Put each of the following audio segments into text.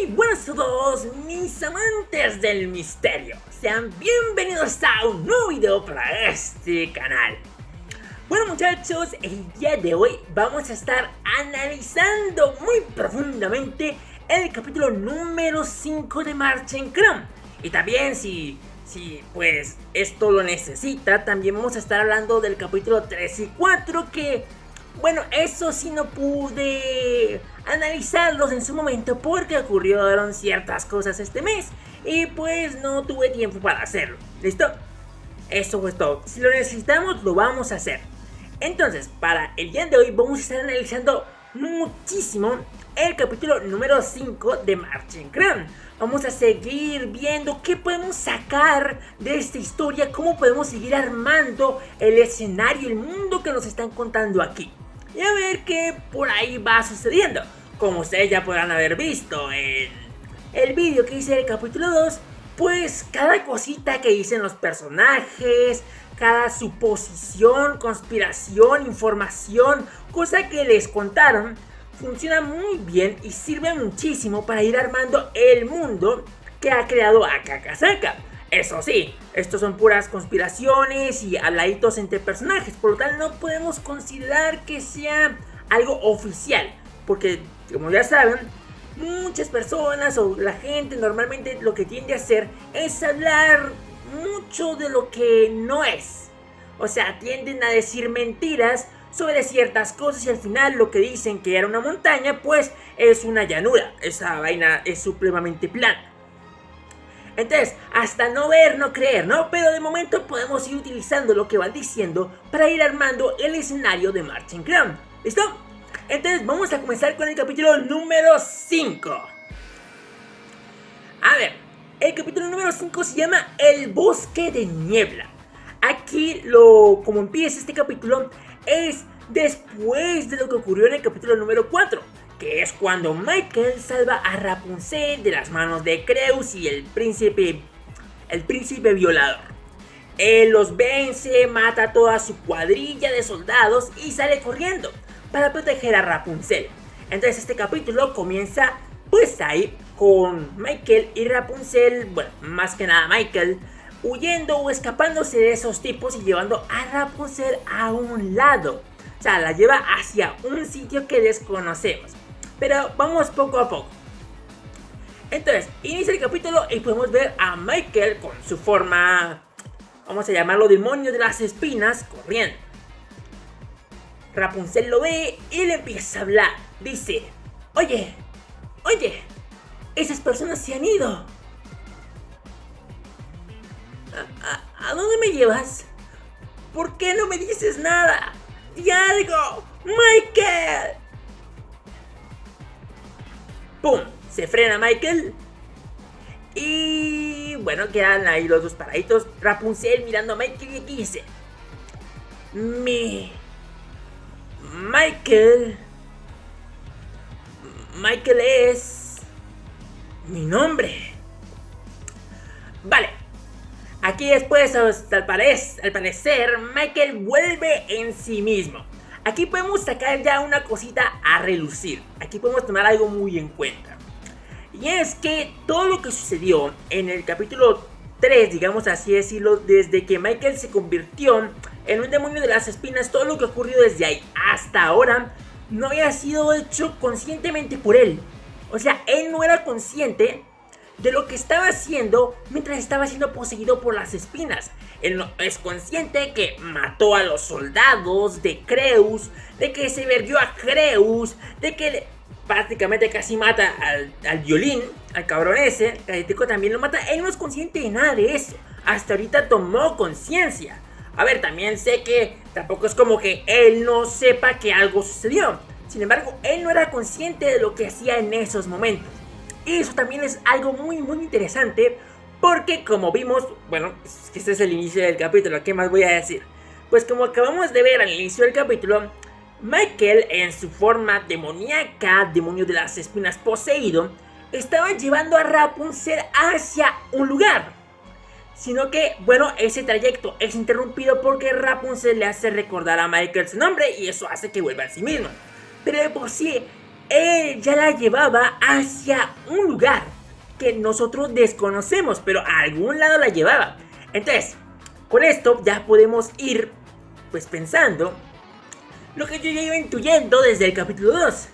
Muy buenas a todos mis amantes del misterio. Sean bienvenidos a un nuevo video para este canal. Bueno muchachos, el día de hoy vamos a estar analizando muy profundamente el capítulo número 5 de Marcha en Chrome. Y también si pues esto lo necesita, también vamos a estar hablando del capítulo 3 y 4 que... bueno, eso sí no pude analizarlos en su momento porque ocurrieron ciertas cosas este mes y pues no tuve tiempo para hacerlo. ¿Listo? Eso fue todo. Si lo necesitamos, lo vamos a hacer. Entonces, para el día de hoy vamos a estar analizando muchísimo el capítulo número 5 de Marcha en Chrome. Vamos a seguir viendo qué podemos sacar de esta historia, cómo podemos seguir armando el escenario, el mundo que nos están contando aquí. Y a ver qué por ahí va sucediendo. Como ustedes ya podrán haber visto en el vídeo que hice del capítulo 2, pues cada cosita que dicen los personajes, cada suposición, conspiración, información, cosa que les contaron, funciona muy bien y sirve muchísimo para ir armando el mundo que ha creado Akakazaka. Eso sí, estos son puras conspiraciones y habladitos entre personajes, por lo tanto no podemos considerar que sea algo oficial, porque como ya saben, muchas personas o la gente normalmente lo que tiende a hacer es hablar mucho de lo que no es. O sea, tienden a decir mentiras sobre ciertas cosas y al final lo que dicen que era una montaña pues es una llanura. Esa vaina es supremamente plana. Entonces, hasta no ver, no creer, ¿no? Pero de momento podemos ir utilizando lo que van diciendo para ir armando el escenario de Marcha en Chrome. ¿Listo? Entonces vamos a comenzar con el capítulo número 5. A ver, el capítulo número 5 se llama El Bosque de Niebla. Aquí como empieza este capítulo es después de lo que ocurrió en el capítulo número 4. Que es cuando Michael salva a Rapunzel de las manos de Creus y el príncipe violador. Él los vence, mata a toda su cuadrilla de soldados y sale corriendo para proteger a Rapunzel. Entonces este capítulo comienza pues ahí con Michael y Rapunzel, bueno, más que nada Michael, huyendo o escapándose de esos tipos y llevando a Rapunzel a un lado. O sea, la lleva hacia un sitio que desconocemos. Pero vamos poco a poco. Entonces, inicia el capítulo y podemos ver a Michael con su forma, vamos a llamarlo demonio de las espinas, corriendo. Rapunzel lo ve y le empieza a hablar. Dice, oye, esas personas se han ido. ¿A dónde me llevas? ¿Por qué no me dices nada? ¡Di algo! ¡Michael! ¡Pum! Se frena Michael. Y bueno, quedan ahí los dos paraditos. Rapunzel mirando a Michael y aquí dice, Michael es mi nombre. Vale. Aquí después, al parecer, Michael vuelve en sí mismo. Aquí podemos sacar ya una cosita a relucir. Aquí podemos tomar algo muy en cuenta. Y es que todo lo que sucedió en el capítulo 3, digamos así decirlo, desde que Michael se convirtió en un demonio de las espinas, todo lo que ocurrió desde ahí hasta ahora no había sido hecho conscientemente por él. O sea, él no era consciente de lo que estaba haciendo mientras estaba siendo poseído por las espinas. Él no es consciente que mató a los soldados de Creus, de que se vergió a Creus, de que prácticamente casi mata al violín, al cabrón ese, Cayeteco también lo mata. Él no es consciente de nada de eso. Hasta ahorita tomó conciencia. A ver, también sé que tampoco es como que él no sepa que algo sucedió. Sin embargo, él no era consciente de lo que hacía en esos momentos. Y eso también es algo muy interesante, porque como vimos, bueno, este es el inicio del capítulo, ¿qué más voy a decir? Pues como acabamos de ver al inicio del capítulo, Michael en su forma demoníaca, demonio de las espinas poseído, estaba llevando a Rapunzel hacia un lugar. Sino que, bueno, ese trayecto es interrumpido porque Rapunzel le hace recordar a Michael su nombre y eso hace que vuelva a sí mismo. Pero de por sí, él ya la llevaba hacia un lugar que nosotros desconocemos, pero a algún lado la llevaba. Entonces, con esto ya podemos ir pues pensando lo que yo ya iba intuyendo desde el capítulo 2.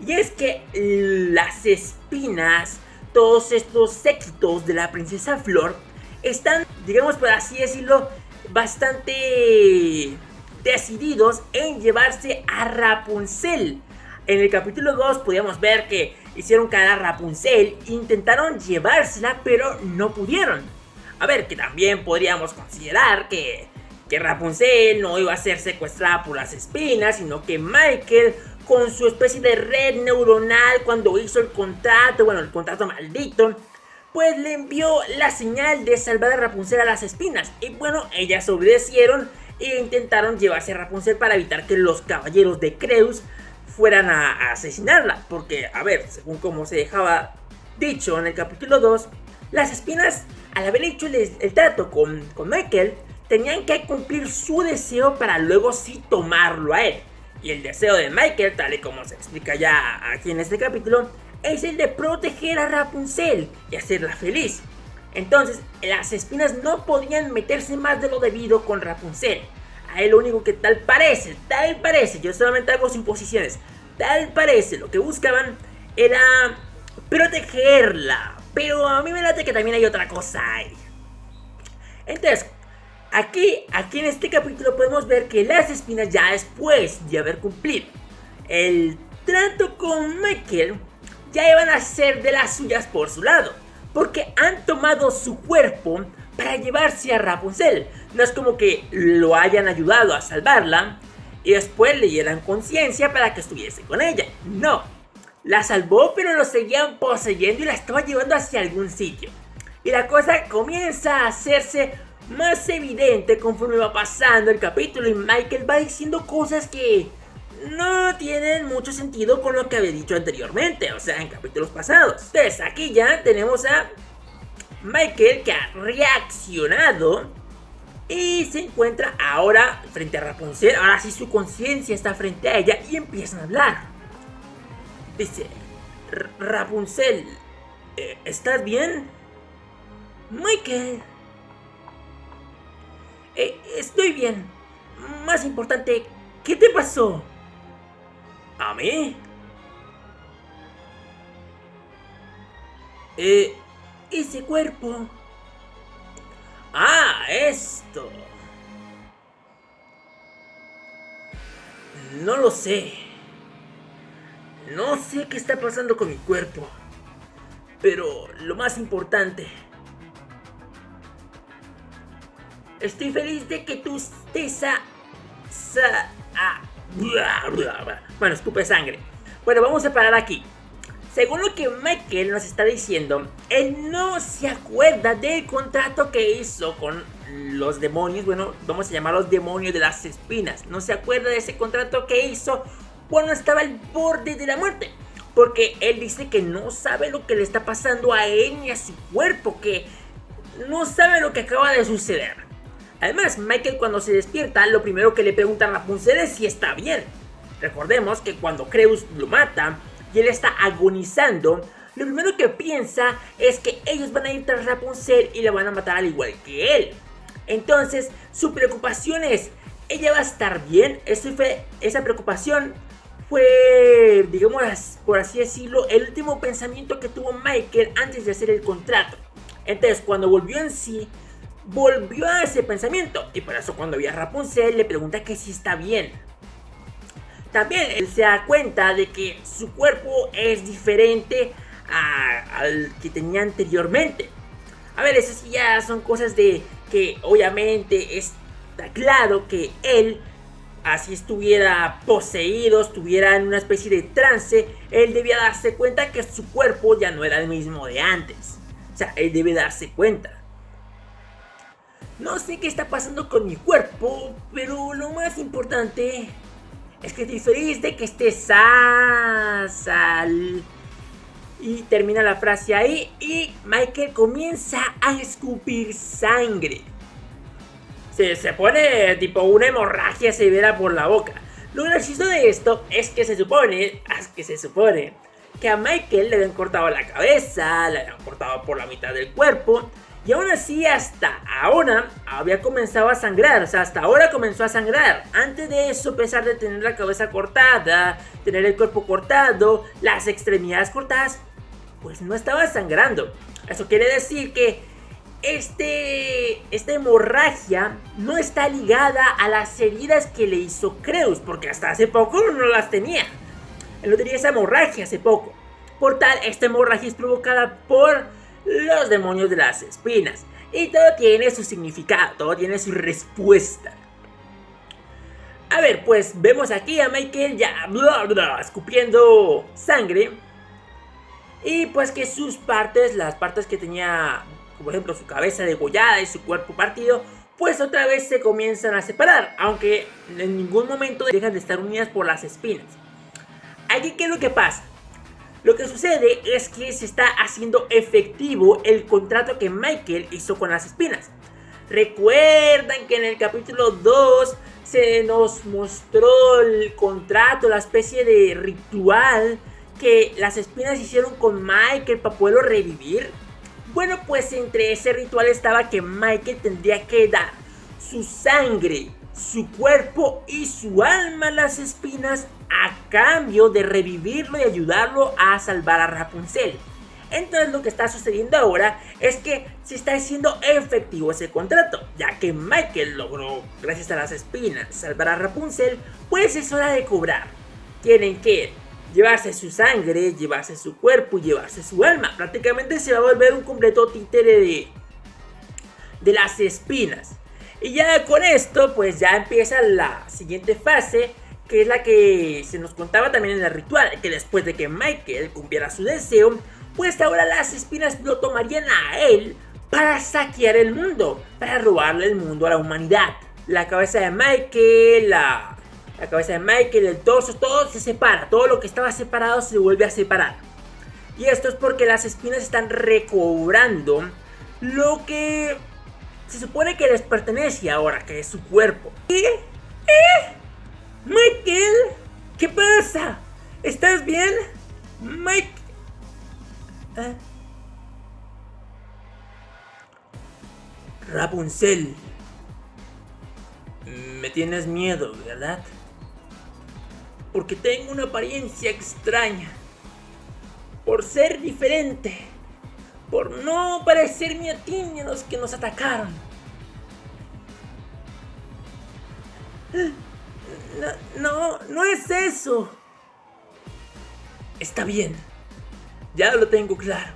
Y es que las espinas, todos estos séquitos de la princesa Flor, están, digamos por así decirlo, bastante decididos en llevarse a Rapunzel. En el capítulo 2 podíamos ver que hicieron caer a Rapunzel, intentaron llevársela, pero no pudieron. A ver, que también podríamos considerar que Rapunzel no iba a ser secuestrada por las espinas, sino que Michael, con su especie de red neuronal, cuando hizo el contrato, el contrato maldito, pues le envió la señal de salvar a Rapunzel a las espinas. Y bueno, ellas obedecieron e intentaron llevarse a Rapunzel para evitar que los caballeros de Creus fueran a asesinarla. Porque, a ver, según como se dejaba dicho en el capítulo 2, las espinas, al haber hecho el trato con Michael, tenían que cumplir su deseo para luego sí tomarlo a él. Y el deseo de Michael, tal y como se explica ya aquí en este capítulo, es el de proteger a Rapunzel y hacerla feliz. Entonces, las espinas no podían meterse más de lo debido con Rapunzel. A él lo único que tal parece, yo solamente hago suposiciones, tal parece, lo que buscaban era protegerla. Pero a mí me late que también hay otra cosa ahí. Entonces, aquí en este capítulo podemos ver que las espinas, ya después de haber cumplido el trato con Michael, ya iban a hacer de las suyas por su lado, porque han tomado su cuerpo para llevarse a Rapunzel. No es como que lo hayan ayudado a salvarla y después le dieran conciencia para que estuviese con ella. No, la salvó, pero lo seguían poseyendo y la estaba llevando hacia algún sitio. Y la cosa comienza a hacerse más evidente conforme va pasando el capítulo y Michael va diciendo cosas que no tienen mucho sentido con lo que había dicho anteriormente, o sea, en capítulos pasados. Entonces, aquí ya tenemos a Michael, que ha reaccionado y se encuentra ahora frente a Rapunzel. Ahora sí su conciencia está frente a ella y empiezan a hablar. Dice: Rapunzel, ¿estás bien? Michael, estoy bien. Más importante, ¿qué te pasó? ¿A mí? Ese cuerpo. Ah, esto. No lo sé. No sé qué está pasando con mi cuerpo. Pero lo más importante, estoy feliz de que tú estés bueno, escupe sangre. Bueno, vamos a parar aquí. Según lo que Michael nos está diciendo, él no se acuerda del contrato que hizo con los demonios. Bueno, vamos a llamar los demonios de las espinas. No se acuerda de ese contrato que hizo cuando estaba al borde de la muerte. Porque él dice que no sabe lo que le está pasando a él ni a su cuerpo. Que no sabe lo que acaba de suceder. Además, Michael, cuando se despierta, lo primero que le pregunta a Rapunzel es si está bien. Recordemos que cuando Creus lo mata y él está agonizando, lo primero que piensa es que ellos van a ir tras Rapunzel y la van a matar al igual que él. Entonces, su preocupación es: ¿ella va a estar bien? Esa preocupación fue, digamos, por así decirlo, el último pensamiento que tuvo Michael antes de hacer el contrato. Entonces, cuando volvió en sí, volvió a ese pensamiento. Y por eso cuando vio a Rapunzel le pregunta que si está bien. También él se da cuenta de que su cuerpo es diferente al que tenía anteriormente. A ver, esas sí ya son cosas de que obviamente está claro que él, así estuviera poseído, estuviera en una especie de trance, él debía darse cuenta que su cuerpo ya no era el mismo de antes. O sea, él debe darse cuenta. No sé qué está pasando con mi cuerpo, pero lo más importante es que estoy feliz de que estés sal. Y termina la frase ahí y Michael comienza a escupir sangre. Se pone tipo una hemorragia severa por la boca. Lo gracioso de esto es que se supone que a Michael le habían cortado la cabeza, le habían cortado por la mitad del cuerpo, y aún así hasta ahora había comenzado a sangrar, o sea, hasta ahora comenzó a sangrar. Antes de eso, a pesar de tener la cabeza cortada, tener el cuerpo cortado, las extremidades cortadas, pues no estaba sangrando. Eso quiere decir que esta hemorragia no está ligada a las heridas que le hizo Creus, porque hasta hace poco no las tenía. Él no tenía esa hemorragia hace poco. Por tal, esta hemorragia es provocada por los demonios de las espinas. Y todo tiene su significado, todo tiene su respuesta. A ver, pues vemos aquí a Michael ya escupiendo sangre. Y pues que sus partes, las partes que tenía, por ejemplo su cabeza degollada y su cuerpo partido, pues otra vez se comienzan a separar. Aunque en ningún momento dejan de estar unidas por las espinas. Aquí, ¿qué es lo que pasa? Lo que sucede es que se está haciendo efectivo el contrato que Michael hizo con las espinas. Recuerdan que en el capítulo 2 se nos mostró el contrato, la especie de ritual que las espinas hicieron con Michael para poderlo revivir. Bueno, pues entre ese ritual estaba que Michael tendría que dar su sangre, su cuerpo y su alma a las espinas a cambio de revivirlo y ayudarlo a salvar a Rapunzel. Entonces lo que está sucediendo ahora es que se está haciendo efectivo ese contrato, ya que Michael logró, gracias a las espinas, salvar a Rapunzel. Pues es hora de cobrar. Tienen que llevarse su sangre, llevarse su cuerpo y llevarse su alma. Prácticamente se va a volver un completo títere de las espinas. Y ya con esto pues ya empieza la siguiente fase, que es la que se nos contaba también en el ritual, que después de que Michael cumpliera su deseo, pues ahora las espinas lo tomarían a él para saquear el mundo, para robarle el mundo a la humanidad. La cabeza de Michael, la cabeza de Michael, el torso, todo se separa, todo lo que estaba separado se vuelve a separar. Y esto es porque las espinas están recobrando lo que se supone que les pertenece ahora, que es su cuerpo. Michael, ¿qué pasa? ¿Estás bien? Mike... Rapunzel, me tienes miedo, ¿verdad? Porque tengo una apariencia extraña, por ser diferente, por no parecerme a ti ni a los que nos atacaron. No es eso. Está bien, ya lo tengo claro,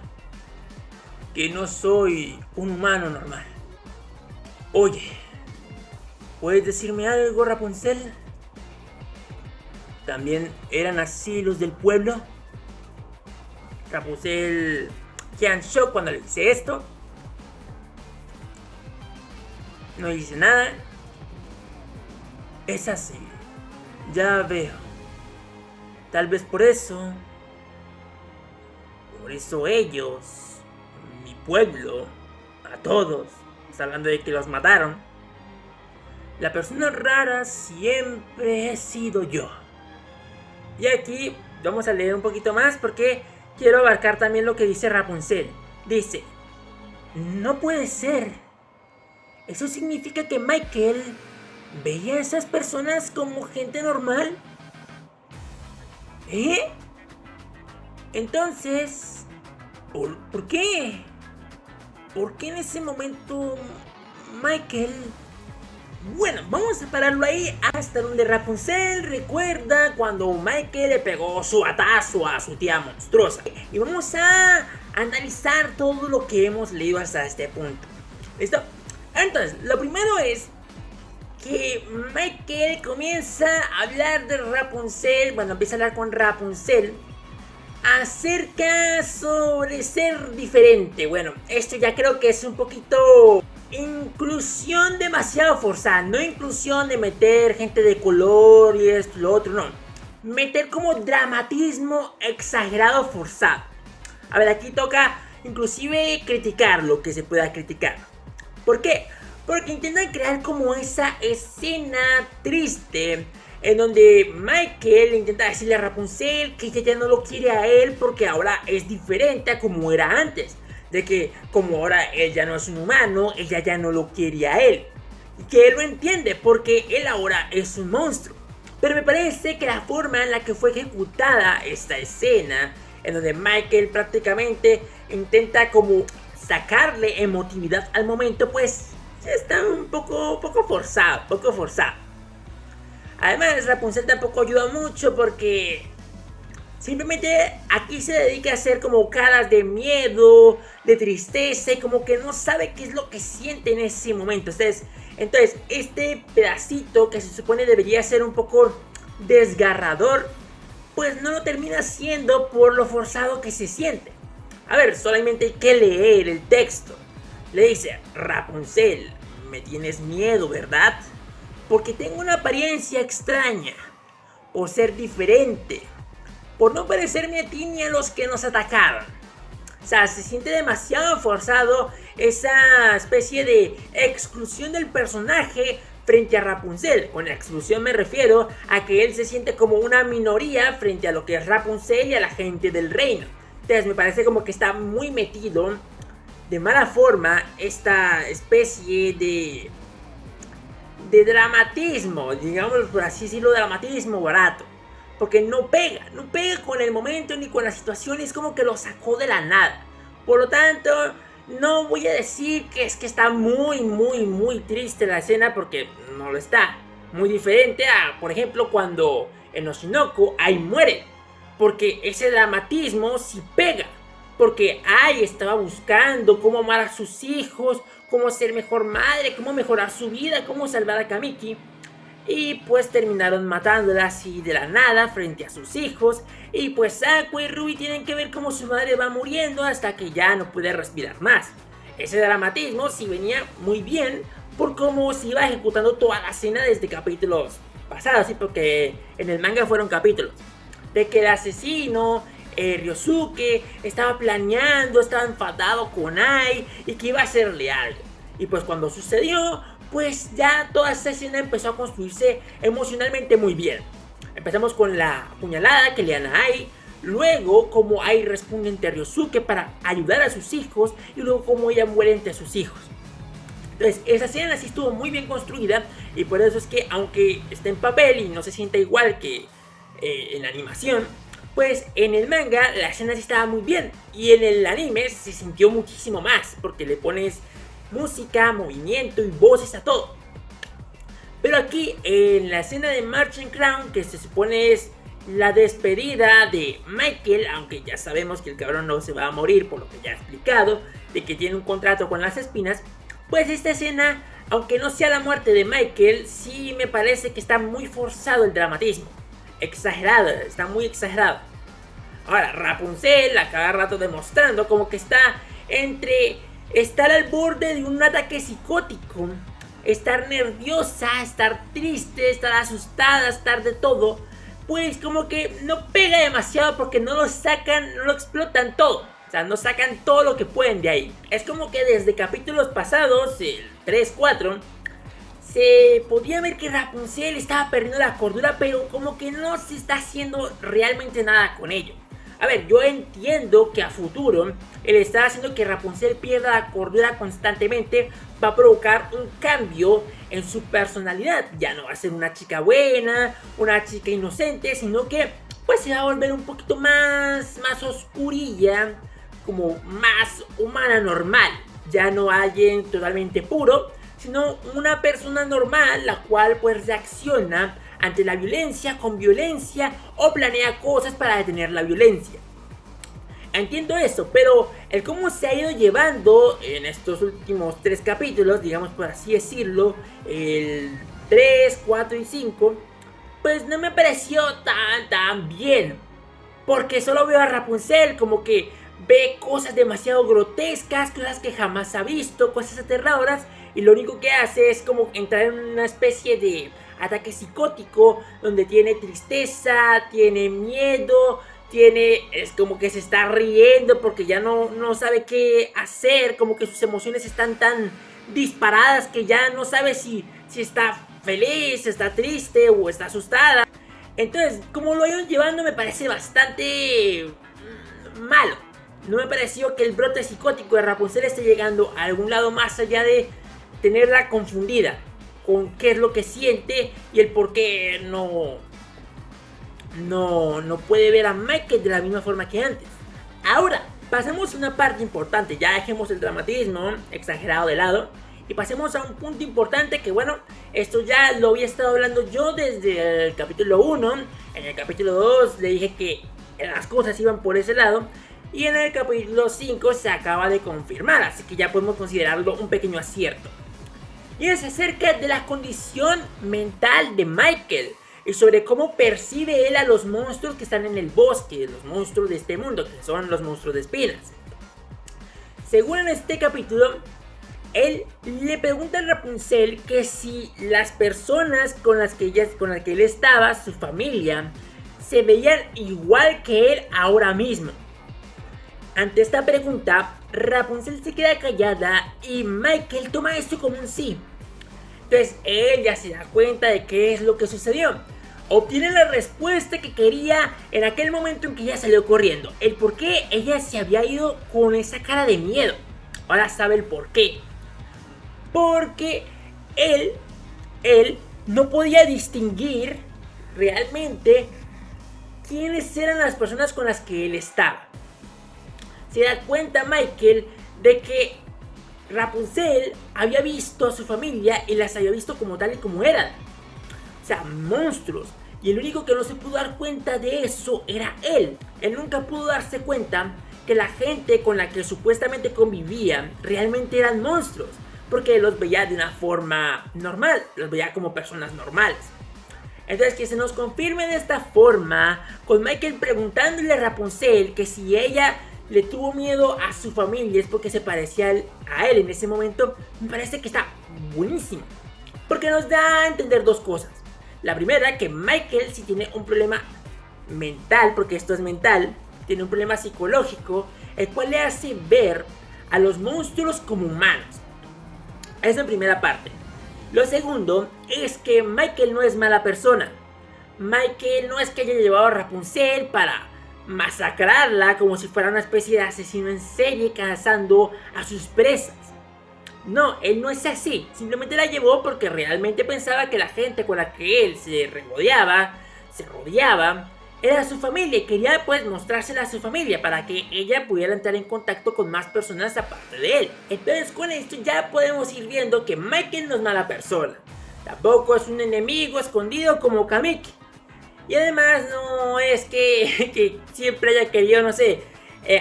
que no soy un humano normal. Oye, ¿puedes decirme algo, Rapunzel? ¿También eran así los del pueblo? Rapunzel queda en shock cuando le dice esto. No dice nada. Es así, ya veo. Tal vez por eso ellos, mi pueblo, a todos, está hablando de que los mataron. La persona rara siempre he sido yo. Y aquí vamos a leer un poquito más porque quiero abarcar también lo que dice Rapunzel. Dice: no puede ser. Eso significa que Michael veía a esas personas como gente normal. Entonces, ¿por qué? ¿Por qué en ese momento Michael? Bueno, vamos a pararlo ahí hasta donde Rapunzel recuerda cuando Michael le pegó su batazo a su tía monstruosa. Y vamos a analizar todo lo que hemos leído hasta este punto. ¿Listo? Entonces, lo primero es que Michael comienza a hablar de Rapunzel. Bueno, empieza a hablar con Rapunzel acerca sobre ser diferente. Bueno, esto ya creo que es un poquito inclusión demasiado forzada. No inclusión de meter gente de color y esto y lo otro, no. Meter como dramatismo exagerado forzado. A ver, aquí toca inclusive criticar lo que se pueda criticar. ¿Por qué? Porque intentan crear como esa escena triste en donde Michael intenta decirle a Rapunzel que ella ya no lo quiere a él porque ahora es diferente a como era antes. De que como ahora él ya no es un humano, ella ya no lo quiere a él. Y que él lo entiende porque él ahora es un monstruo. Pero me parece que la forma en la que fue ejecutada esta escena, en donde Michael prácticamente intenta como sacarle emotividad al momento, pues está un poco forzado, Además, Rapunzel tampoco ayuda mucho porque simplemente aquí se dedica a hacer como caras de miedo, de tristeza y como que no sabe qué es lo que siente en ese momento. Entonces este pedacito que se supone debería ser un poco desgarrador, pues no lo termina haciendo por lo forzado que se siente. A ver, solamente hay que leer el texto. Le dice: Rapunzel, me tienes miedo, ¿verdad? Porque tengo una apariencia extraña, por ser diferente, por no parecerme a ti ni a los que nos atacaron. O sea, se siente demasiado forzado esa especie de exclusión del personaje frente a Rapunzel. Con exclusión me refiero a que él se siente como una minoría frente a lo que es Rapunzel y a la gente del reino. Entonces me parece como que está muy metido de mala forma esta especie de dramatismo, digamos por así decirlo, dramatismo barato. Porque no pega con el momento ni con la situación, es como que lo sacó de la nada. Por lo tanto, no voy a decir que es que está muy triste la escena, porque no lo está. Muy diferente a, por ejemplo, cuando en Oshinoko Ai muere. Porque ese dramatismo sí pega. Porque Ai estaba buscando cómo amar a sus hijos, cómo ser mejor madre, cómo mejorar su vida, cómo salvar a Kamiki. Y pues terminaron matándola así de la nada frente a sus hijos. Y pues Aqua y Ruby tienen que ver cómo su madre va muriendo hasta que ya no puede respirar más. Ese dramatismo sí venía muy bien por cómo se iba ejecutando toda la escena desde capítulos pasados, ¿sí? Porque en el manga fueron capítulos. De que el asesino, Ryosuke, estaba planeando, estaba enfadado con Ai y que iba a hacerle algo. Y pues cuando sucedió, pues ya toda esta escena empezó a construirse emocionalmente muy bien. Empezamos con la puñalada que le dan a Ai, luego como Ai responde ante Ryosuke para ayudar a sus hijos y luego como ella muere ante sus hijos. Entonces esa escena sí estuvo muy bien construida y por eso es que aunque está en papel y no se sienta igual que en la animación, pues en el manga la escena sí estaba muy bien y en el anime se sintió muchísimo más porque le pones música, movimiento y voces a todo. Pero aquí en la escena de Marching Crown, que se supone es la despedida de Michael, aunque ya sabemos que el cabrón no se va a morir por lo que ya he explicado, de que tiene un contrato con las espinas, pues esta escena, aunque no sea la muerte de Michael, sí me parece que está muy forzado el dramatismo. Exagerado, está muy exagerado. Ahora, Rapunzel a cada rato demostrando como que está entre estar al borde de un ataque psicótico, estar nerviosa, estar triste, estar asustada, estar de todo, pues como que no pega demasiado porque no lo sacan, no lo explotan todo. O sea, no sacan todo lo que pueden de ahí. Es como que desde capítulos pasados, el 3, 4, se podía ver que Rapunzel estaba perdiendo la cordura, pero como que no se está haciendo realmente nada con ello. A ver, yo entiendo que a futuro el estar haciendo que Rapunzel pierda la cordura constantemente va a provocar un cambio en su personalidad. Ya no va a ser una chica buena, una chica inocente, sino que pues se va a volver un poquito más oscurilla, como más humana normal. Ya no alguien totalmente puro, sino una persona normal, la cual pues reacciona ante la violencia con violencia o planea cosas para detener la violencia. Entiendo eso, pero el cómo se ha ido llevando en estos últimos 3 capítulos, digamos por así decirlo, el 3, 4 y 5, pues no me pareció tan bien. Porque solo veo a Rapunzel como que ve cosas demasiado grotescas, cosas que jamás ha visto, cosas aterradoras, y lo único que hace es como entrar en una especie de ataque psicótico donde tiene tristeza, tiene miedo, es como que se está riendo porque ya no sabe qué hacer, como que sus emociones están tan disparadas que ya no sabe si está feliz, está triste o está asustada. Entonces, como lo iban llevando me parece bastante malo. No me pareció que el brote psicótico de Rapunzel esté llegando a algún lado más allá de tenerla confundida con qué es lo que siente y el por qué no puede ver a Michael de la misma forma que antes. Ahora, pasemos a una parte importante. Ya dejemos el dramatismo exagerado de lado y pasemos a un punto importante que, bueno, esto ya lo había estado hablando yo desde el capítulo 1. En el capítulo 2 le dije que las cosas iban por ese lado. Y en el capítulo 5 se acaba de confirmar, así que ya podemos considerarlo un pequeño acierto. Y es acerca de la condición mental de Michael y sobre cómo percibe él a los monstruos que están en el bosque, los monstruos de este mundo, que son los monstruos de espinas. Según en este capítulo, él le pregunta a Rapunzel que si las personas con las que él estaba, su familia, se veían igual que él ahora mismo. Ante esta pregunta, Rapunzel se queda callada y Michael toma esto como un sí. Entonces él ya se da cuenta de qué es lo que sucedió. Obtiene la respuesta que quería en aquel momento en que ella salió corriendo. El por qué ella se había ido con esa cara de miedo. Ahora sabe el por qué. Porque él no podía distinguir realmente quiénes eran las personas con las que él estaba. Se da cuenta Michael de que Rapunzel había visto a su familia y las había visto como tal y como eran. O sea, monstruos. Y el único que no se pudo dar cuenta de eso era él. Él nunca pudo darse cuenta que la gente con la que supuestamente convivía realmente eran monstruos. Porque los veía de una forma normal, los veía como personas normales. Entonces que se nos confirme de esta forma, con Michael preguntándole a Rapunzel que si ella le tuvo miedo a su familia es porque se parecía a él en ese momento, me parece que está buenísimo. Porque nos da a entender dos cosas. La primera, que Michael sí tiene un problema mental, porque esto es mental, tiene un problema psicológico, el cual le hace ver a los monstruos como humanos. Esa es la primera parte. Lo segundo es que Michael no es mala persona. Michael no es que haya llevado a Rapunzel para masacrarla como si fuera una especie de asesino en serie cazando a sus presas. No, él no es así. Simplemente la llevó porque realmente pensaba que la gente con la que él se rodeaba, era su familia y quería pues mostrársela a su familia para que ella pudiera entrar en contacto con más personas aparte de él. Entonces con esto ya podemos ir viendo que Michael no es mala persona. Tampoco es un enemigo escondido como Kamiki. Y además no es que siempre haya querido, no sé,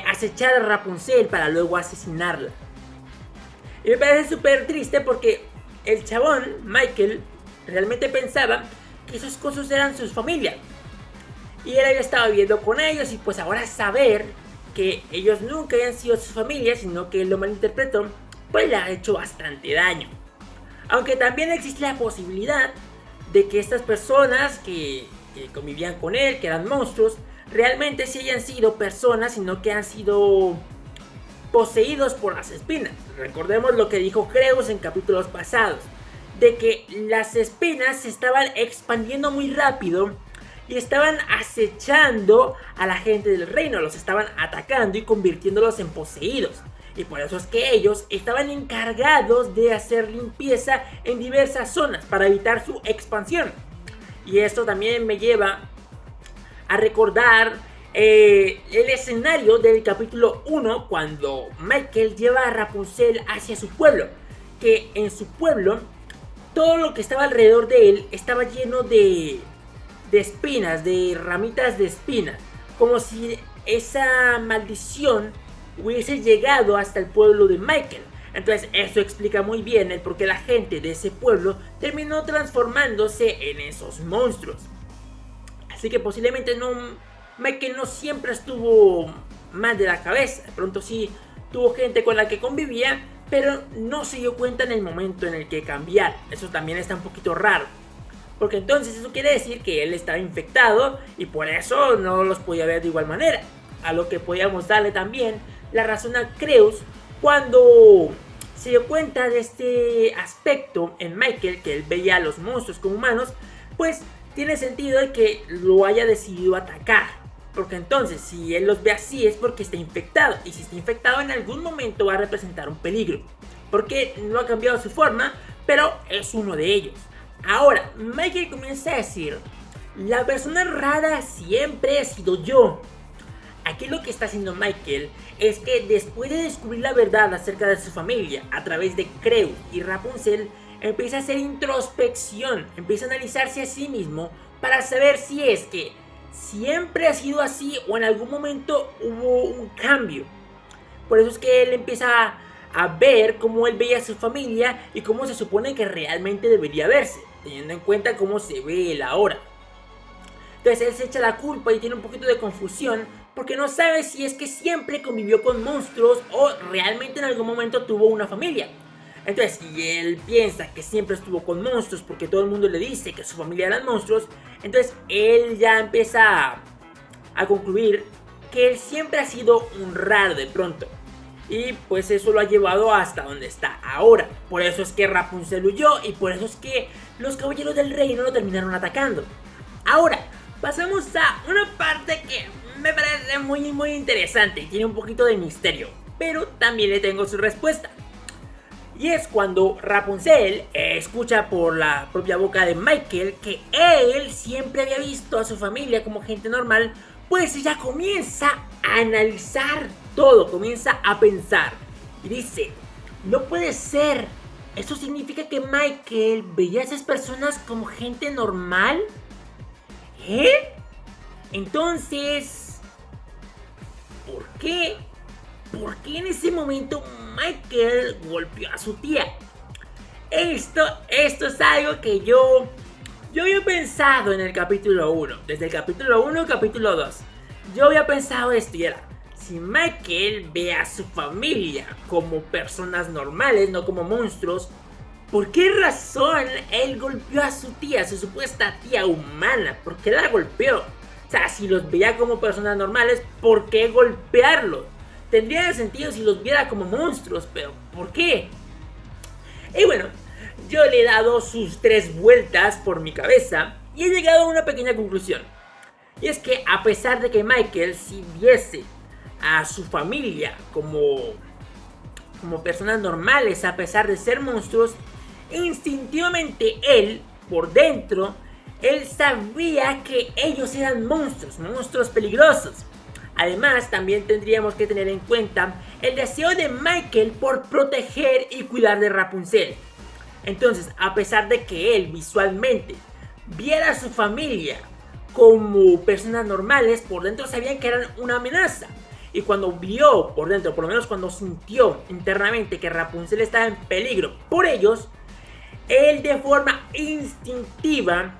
acechar a Rapunzel para luego asesinarla. Y me parece súper triste porque el chabón, Michael, realmente pensaba que esos cosas eran sus familias. Y él había estado viviendo con ellos y pues ahora saber que ellos nunca habían sido su familia, sino que él lo malinterpretó, pues le ha hecho bastante daño. Aunque también existe la posibilidad de que estas personas que convivían con él, que eran monstruos, realmente sí hayan sido personas, sino que han sido poseídos por las espinas. Recordemos lo que dijo Creus en capítulos pasados, de que las espinas se estaban expandiendo muy rápido y estaban acechando a la gente del reino, los estaban atacando y convirtiéndolos en poseídos. Y por eso es que ellos estaban encargados de hacer limpieza en diversas zonas para evitar su expansión. Y esto también me lleva a recordar el escenario del capítulo 1 cuando Michael lleva a Rapunzel hacia su pueblo. Que en su pueblo todo lo que estaba alrededor de él estaba lleno de espinas, de ramitas de espinas. Como si esa maldición hubiese llegado hasta el pueblo de Michael. Entonces eso explica muy bien el por qué la gente de ese pueblo terminó transformándose en esos monstruos. Así que posiblemente Michael no siempre estuvo mal de la cabeza. De pronto sí tuvo gente con la que convivía, pero no se dio cuenta en el momento en el que cambiar. Eso también está un poquito raro, porque entonces eso quiere decir que él estaba infectado y por eso no los podía ver de igual manera. A lo que podíamos darle también la razón a Creus cuando se dio cuenta de este aspecto en Michael, que él veía a los monstruos como humanos, pues tiene sentido de que lo haya decidido atacar. Porque entonces, si él los ve así es porque está infectado. Y si está infectado, en algún momento va a representar un peligro. Porque no ha cambiado su forma, pero es uno de ellos. Ahora, Michael comienza a decir: la persona rara siempre he sido yo. Aquí lo que está haciendo Michael es que después de descubrir la verdad acerca de su familia a través de Creus y Rapunzel, empieza a hacer introspección, empieza a analizarse a sí mismo para saber si es que siempre ha sido así o en algún momento hubo un cambio. Por eso es que él empieza a ver cómo él veía a su familia y cómo se supone que realmente debería verse, teniendo en cuenta cómo se ve él ahora. Entonces él se echa la culpa y tiene un poquito de confusión porque no sabe si es que siempre convivió con monstruos o realmente en algún momento tuvo una familia. Entonces, si él piensa que siempre estuvo con monstruos porque todo el mundo le dice que su familia eran monstruos, entonces él ya empieza a concluir que él siempre ha sido un raro de pronto. Y pues eso lo ha llevado hasta donde está ahora. Por eso es que Rapunzel huyó y por eso es que los caballeros del reino lo terminaron atacando. Ahora, pasamos a una parte que me parece muy interesante y tiene un poquito de misterio, pero también le tengo su respuesta. Y es cuando Rapunzel escucha por la propia boca de Michael que él siempre había visto a su familia como gente normal, pues ella comienza a analizar todo, comienza a pensar y dice: no puede ser, ¿eso significa que Michael veía a esas personas como gente normal? Entonces, ¿por qué? ¿Por qué en ese momento Michael golpeó a su tía? Esto es algo que yo había pensado en el capítulo 1. Desde el capítulo 1 al capítulo 2. Yo había pensado esto y era: si Michael ve a su familia como personas normales, no como monstruos, ¿por qué razón él golpeó a su tía, su supuesta tía humana? ¿Por qué la golpeó? O sea, si los veía como personas normales, ¿por qué golpearlos? Tendría sentido si los viera como monstruos, pero ¿por qué? Y bueno, yo le he dado sus 3 vueltas por mi cabeza y he llegado a una pequeña conclusión. Y es que a pesar de que Michael si viese a su familia como personas normales, a pesar de ser monstruos, instintivamente él, por dentro, él sabía que ellos eran monstruos peligrosos. Además, también tendríamos que tener en cuenta el deseo de Michael por proteger y cuidar de Rapunzel. Entonces, a pesar de que él visualmente viera a su familia como personas normales, por dentro sabían que eran una amenaza. Y cuando vio por dentro, por lo menos cuando sintió internamente que Rapunzel estaba en peligro por ellos, él de forma instintiva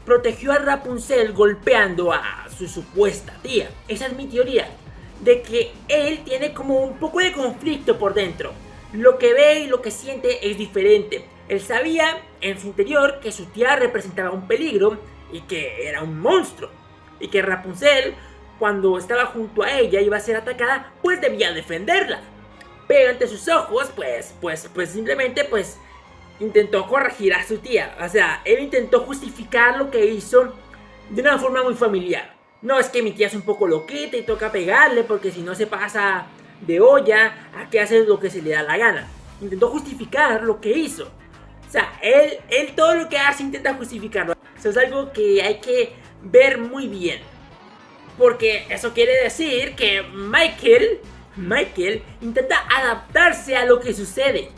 protegió a Rapunzel golpeando a su supuesta tía. Esa es mi teoría, de que él tiene como un poco de conflicto por dentro. Lo que ve y lo que siente es diferente. Él sabía en su interior que su tía representaba un peligro y que era un monstruo. Y que Rapunzel, cuando estaba junto a ella iba a ser atacada, pues debía defenderla. Pero ante sus ojos, pues simplemente intentó corregir a su tía. O sea, él intentó justificar lo que hizo de una forma muy familiar. No, es que mi tía es un poco loquita y toca pegarle porque si no se pasa de olla, a que hace lo que se le da la gana. Intentó justificar lo que hizo. O sea, él todo lo que hace intenta justificarlo. Eso es algo que hay que ver muy bien. Porque eso quiere decir que Michael intenta adaptarse a lo que sucede.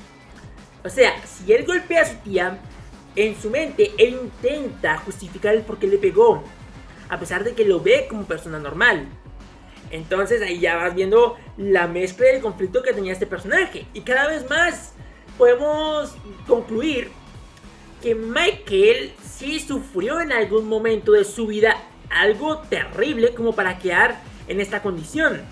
O sea, si él golpea a su tía, en su mente él intenta justificar el por qué le pegó, a pesar de que lo ve como persona normal. Entonces ahí ya vas viendo la mezcla del conflicto que tenía este personaje. Y cada vez más podemos concluir que Michael sí sufrió en algún momento de su vida algo terrible como para quedar en esta condición,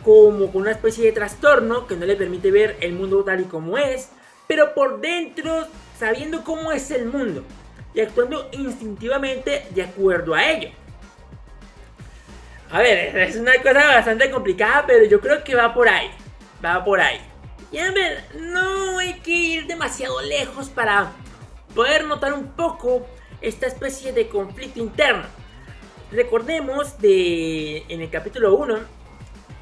como con una especie de trastorno que no le permite ver el mundo tal y como es, pero por dentro sabiendo cómo es el mundo y actuando instintivamente de acuerdo a ello. A ver, es una cosa bastante complicada, pero yo creo que va por ahí. Y a ver, no hay que ir demasiado lejos para poder notar un poco esta especie de conflicto interno. Recordemos en el capítulo 1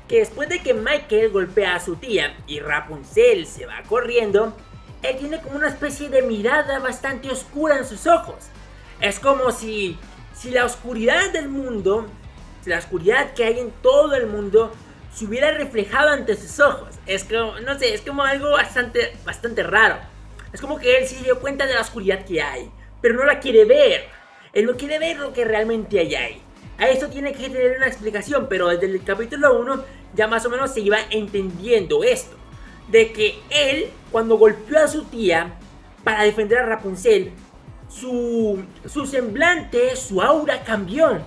que después de que Michael golpea a su tía y Rapunzel se va corriendo, él tiene como una especie de mirada bastante oscura en sus ojos. Es como si la oscuridad del mundo, si la oscuridad que hay en todo el mundo, se hubiera reflejado ante sus ojos. Es como, no sé, es como algo bastante raro. Es como que él se dio cuenta de la oscuridad que hay, pero no la quiere ver. Él no quiere ver lo que realmente hay ahí. A eso tiene que tener una explicación, pero desde el capítulo 1 ya más o menos se iba entendiendo esto. De que él, cuando golpeó a su tía para defender a Rapunzel, su semblante, su aura cambió.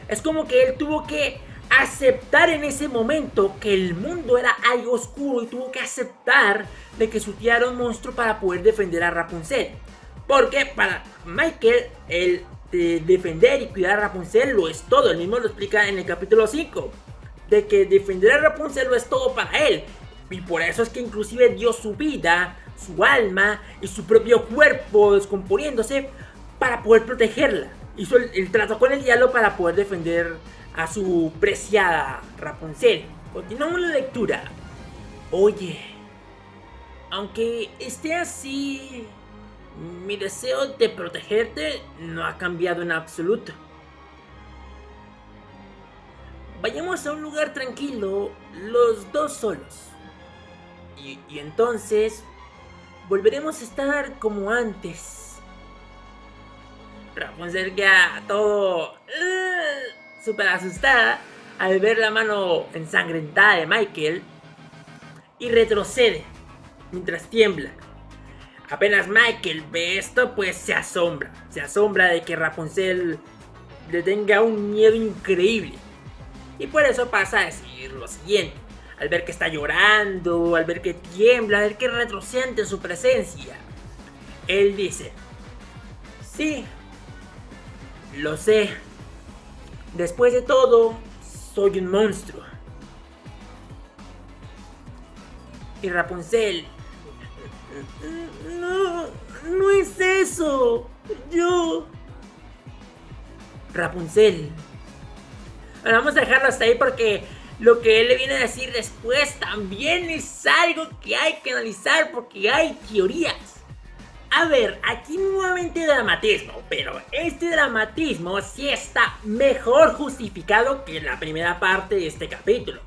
Es como que él tuvo que aceptar en ese momento que el mundo era algo oscuro y tuvo que aceptar de que su tía era un monstruo para poder defender a Rapunzel. Porque para Michael, el defender y cuidar a Rapunzel lo es todo. Él mismo lo explica en el capítulo 5. De que defender a Rapunzel lo es todo para él. Y por eso es que inclusive dio su vida, su alma y su propio cuerpo descomponiéndose para poder protegerla. Hizo el trato con el diablo para poder defender a su preciada Rapunzel. Continuamos la lectura. Oye, aunque esté así, mi deseo de protegerte no ha cambiado en absoluto. Vayamos a un lugar tranquilo, los dos solos. Y entonces volveremos a estar como antes. Rapunzel queda todo súper asustada al ver la mano ensangrentada de Michael y retrocede mientras tiembla. Apenas Michael ve esto, pues se asombra de que Rapunzel le tenga un miedo increíble. Y por eso pasa a decir lo siguiente. Al ver que está llorando, al ver que tiembla, al ver que retrocede ante su presencia, él dice: sí, lo sé. Después de todo, soy un monstruo. Y Rapunzel: no es eso. Rapunzel. Bueno, vamos a dejarlo hasta ahí porque lo que él le viene a decir después también es algo que hay que analizar porque hay teorías. A ver, aquí nuevamente dramatismo, pero este dramatismo sí está mejor justificado que la primera parte de este capítulo.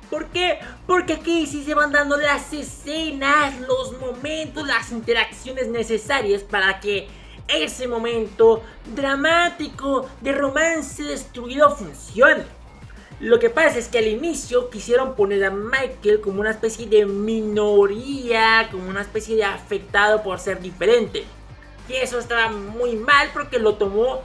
¿Por qué? Porque aquí sí se van dando las escenas, los momentos, las interacciones necesarias para que ese momento dramático de romance destruido funcione. Lo que pasa es que al inicio quisieron poner a Michael como una especie de minoría, como una especie de afectado por ser diferente. Y eso estaba muy mal porque lo tomó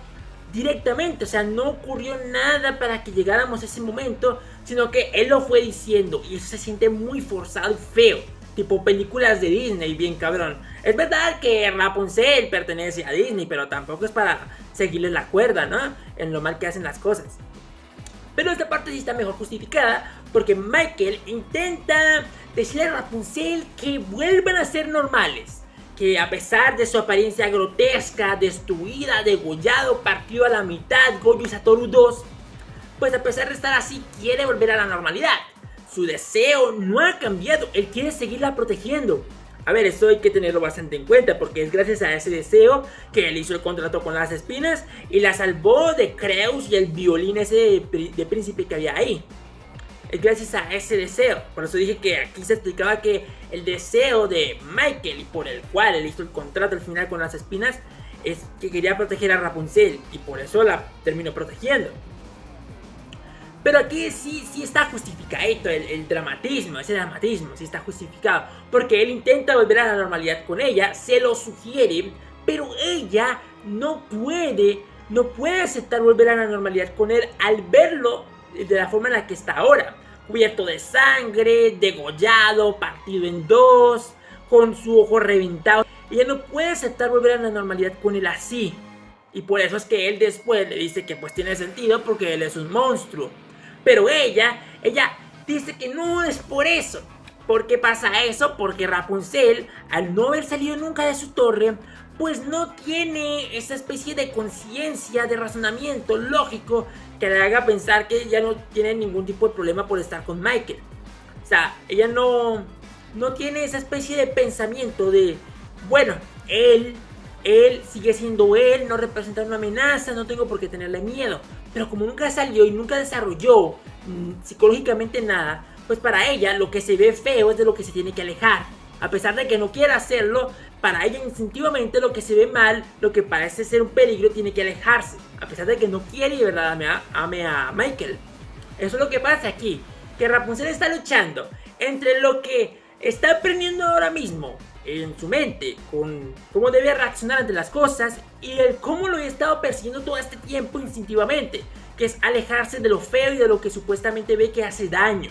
directamente, o sea, no ocurrió nada para que llegáramos a ese momento, sino que él lo fue diciendo y eso se siente muy forzado y feo, tipo películas de Disney, bien cabrón. Es verdad que Rapunzel pertenece a Disney, pero tampoco es para seguirle la cuerda, ¿no? En lo mal que hacen las cosas. Pero esta parte sí está mejor justificada porque Michael intenta decirle a Rapunzel que vuelvan a ser normales. Que a pesar de su apariencia grotesca, destruida, degollado, partido a la mitad, Goyo y Satoru 2, pues a pesar de estar así quiere volver a la normalidad. Su deseo no ha cambiado, él quiere seguirla protegiendo. A ver, esto hay que tenerlo bastante en cuenta porque es gracias a ese deseo que él hizo el contrato con las espinas y la salvó de Creus y el violín ese de príncipe que había ahí. Es gracias a ese deseo. Por eso dije que aquí se explicaba que el deseo de Michael y por el cual él hizo el contrato al final con las espinas es que quería proteger a Rapunzel y por eso la terminó protegiendo. Pero aquí sí está justificado el dramatismo, ese dramatismo sí está justificado. Porque él intenta volver a la normalidad con ella, se lo sugiere, pero ella no puede aceptar volver a la normalidad con él al verlo de la forma en la que está ahora. Cubierto de sangre, degollado, partido en dos, con su ojo reventado. Ella no puede aceptar volver a la normalidad con él así. Y por eso es que él después le dice que pues tiene sentido porque él es un monstruo. Pero ella dice que no es por eso. ¿Por qué pasa eso? Porque Rapunzel, al no haber salido nunca de su torre, pues no tiene esa especie de conciencia, de razonamiento lógico que le haga pensar que ella no tiene ningún tipo de problema por estar con Michael. O sea, ella no tiene esa especie de pensamiento de, bueno, él sigue siendo él, no representa una amenaza, no tengo por qué tenerle miedo. Pero como nunca salió y nunca desarrolló psicológicamente nada, pues para ella lo que se ve feo es de lo que se tiene que alejar. A pesar de que no quiera hacerlo, para ella instintivamente lo que se ve mal, lo que parece ser un peligro, tiene que alejarse. A pesar de que no quiere y de verdad ame a Michael. Eso es lo que pasa aquí. Que Rapunzel está luchando entre lo que está aprendiendo ahora mismo en su mente, con cómo debe reaccionar ante las cosas, y el cómo lo he estado persiguiendo todo este tiempo instintivamente, que es alejarse de lo feo y de lo que supuestamente ve que hace daño.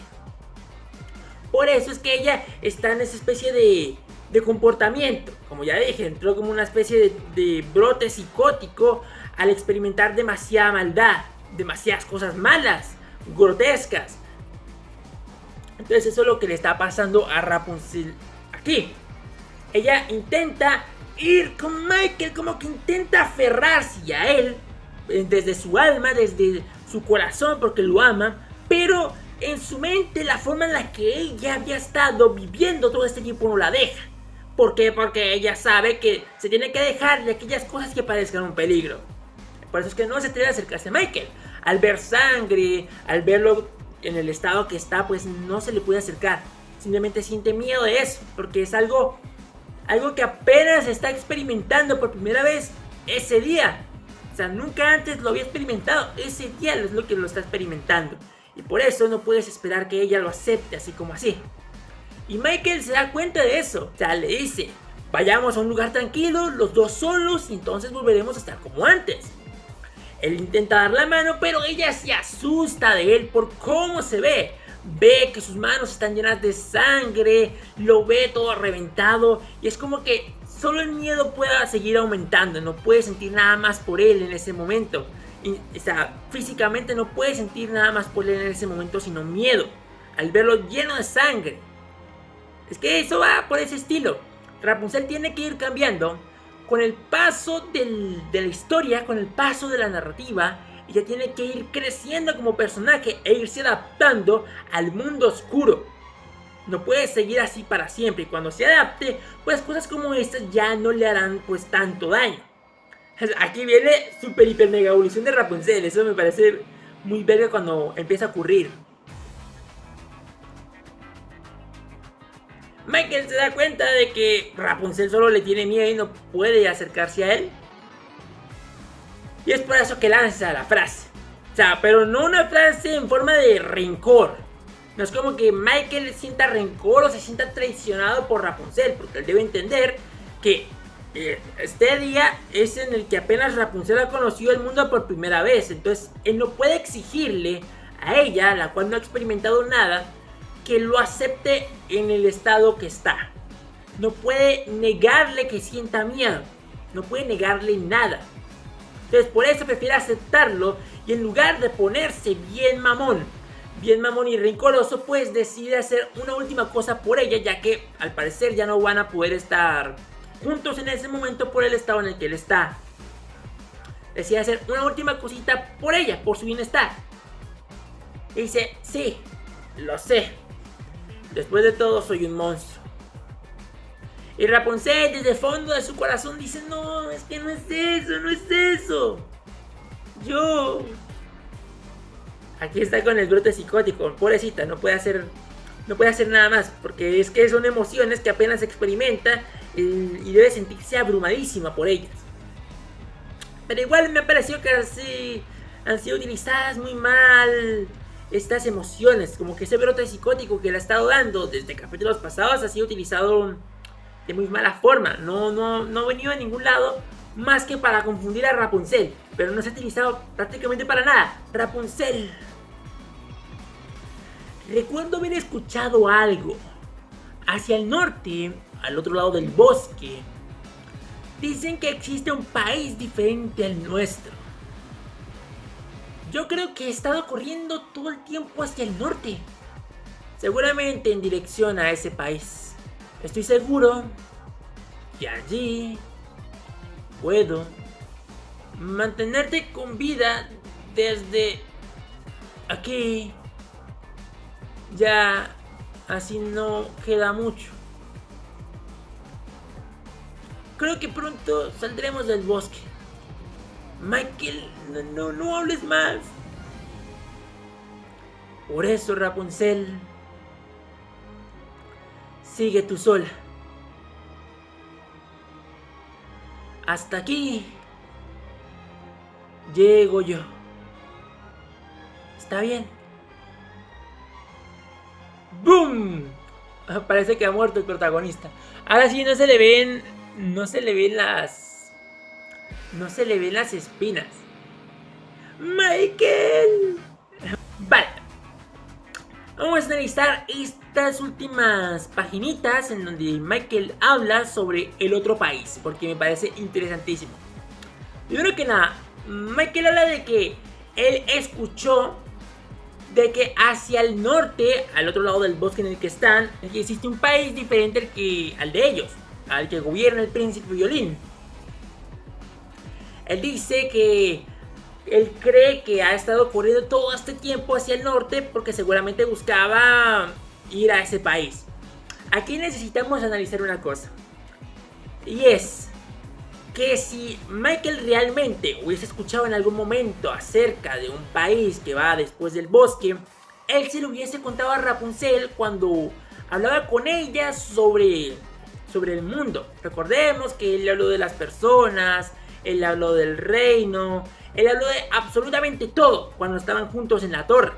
Por eso es que ella está en esa especie de comportamiento. Como ya dije, entró como una especie de brote psicótico al experimentar demasiada maldad, demasiadas cosas malas, grotescas. Entonces eso es lo que le está pasando a Rapunzel aquí. Ella intenta ir con Michael, como que intenta aferrarse a él desde su alma, desde su corazón, porque lo ama, pero en su mente la forma en la que ella había estado viviendo todo este tiempo no la deja. ¿Por qué? Porque ella sabe que se tiene que dejar de aquellas cosas que parezcan un peligro. Por eso es que no se atreve a acercarse a Michael. Al ver sangre, al verlo en el estado que está, pues no se le puede acercar. Simplemente siente miedo de eso, porque es algo que apenas está experimentando por primera vez ese día. O sea, nunca antes lo había experimentado. Ese día es lo que lo está experimentando. Y por eso no puedes esperar que ella lo acepte así como así. Y Michael se da cuenta de eso. O sea, le dice, vayamos a un lugar tranquilo, los dos solos, y entonces volveremos a estar como antes. Él intenta dar la mano, pero ella se asusta de él por cómo se ve. Ve que sus manos están llenas de sangre, lo ve todo reventado, y es como que solo el miedo pueda seguir aumentando. No puede sentir nada más por él en ese momento. Y, o sea, físicamente no puede sentir nada más por él en ese momento, sino miedo al verlo lleno de sangre. Es que eso va por ese estilo. Rapunzel tiene que ir cambiando con el paso de la historia, con el paso de la narrativa. Ella tiene que ir creciendo como personaje e irse adaptando al mundo oscuro. No puede seguir así para siempre, y cuando se adapte, pues cosas como estas ya no le harán pues tanto daño. Aquí viene super hiper mega evolución de Rapunzel. Eso me parece muy verga cuando empieza a ocurrir. Michael se da cuenta de que Rapunzel solo le tiene miedo y no puede acercarse a él. Y es por eso que lanza la frase. O sea, pero no una frase en forma de rencor. No es como que Michael sienta rencor o se sienta traicionado por Rapunzel, porque él debe entender que este día es en el que apenas Rapunzel ha conocido el mundo por primera vez. Entonces él no puede exigirle a ella, la cual no ha experimentado nada, que lo acepte en el estado que está. No puede negarle que sienta miedo. No puede negarle nada. Entonces por eso prefiere aceptarlo, y en lugar de ponerse bien mamón y rencoroso, pues decide hacer una última cosa por ella, ya que al parecer ya no van a poder estar juntos en ese momento por el estado en el que él está. Decide hacer una última cosita por ella, por su bienestar. Y dice, sí, lo sé. Después de todo soy un monstruo. Y Rapunzel desde el fondo de su corazón dice, no, es que no es eso, no es eso. Yo... Aquí está con el brote psicótico, pobrecita, no puede hacer nada más, porque es que son emociones que apenas experimenta y debe sentirse abrumadísima por ellas. Pero igual me ha parecido que así han sido utilizadas muy mal estas emociones, como que ese brote psicótico que le ha estado dando desde capítulos pasados ha sido utilizado de muy mala forma. No ha venido a ningún lado más que para confundir a Rapunzel, pero no se ha utilizado prácticamente para nada. Rapunzel. Recuerdo haber escuchado algo. Hacia el norte, al otro lado del bosque, dicen que existe un país diferente al nuestro. Yo creo que he estado corriendo todo el tiempo hacia el norte. seguramente en dirección a ese país. Estoy seguro que allí puedo mantenerte con vida desde aquí. Ya así no queda mucho. Creo que pronto saldremos del bosque. Michael, no hables más. Por eso, Rapunzel, sigue tú sola. Hasta aquí llego yo. ¿Está bien? ¡Boom! Parece que ha muerto el protagonista. Ahora sí no se le ven las espinas. ¡Michael! Vale. Vamos a analizar estas últimas paginitas en donde Michael habla sobre el otro país, porque me parece interesantísimo. Primero que nada, Michael habla de que él escuchó de que hacia el norte, al otro lado del bosque en el que están, existe un país diferente al de ellos, al que gobierna el príncipe Violín. Él dice que él cree que ha estado corriendo todo este tiempo hacia el norte porque seguramente buscaba ir a ese país. Aquí necesitamos analizar una cosa, y es que si Michael realmente hubiese escuchado en algún momento acerca de un país que va después del bosque, él se lo hubiese contado a Rapunzel cuando hablaba con ella sobre el mundo. Recordemos que él habló de las personas, él habló del reino, él habló de absolutamente todo cuando estaban juntos en la torre.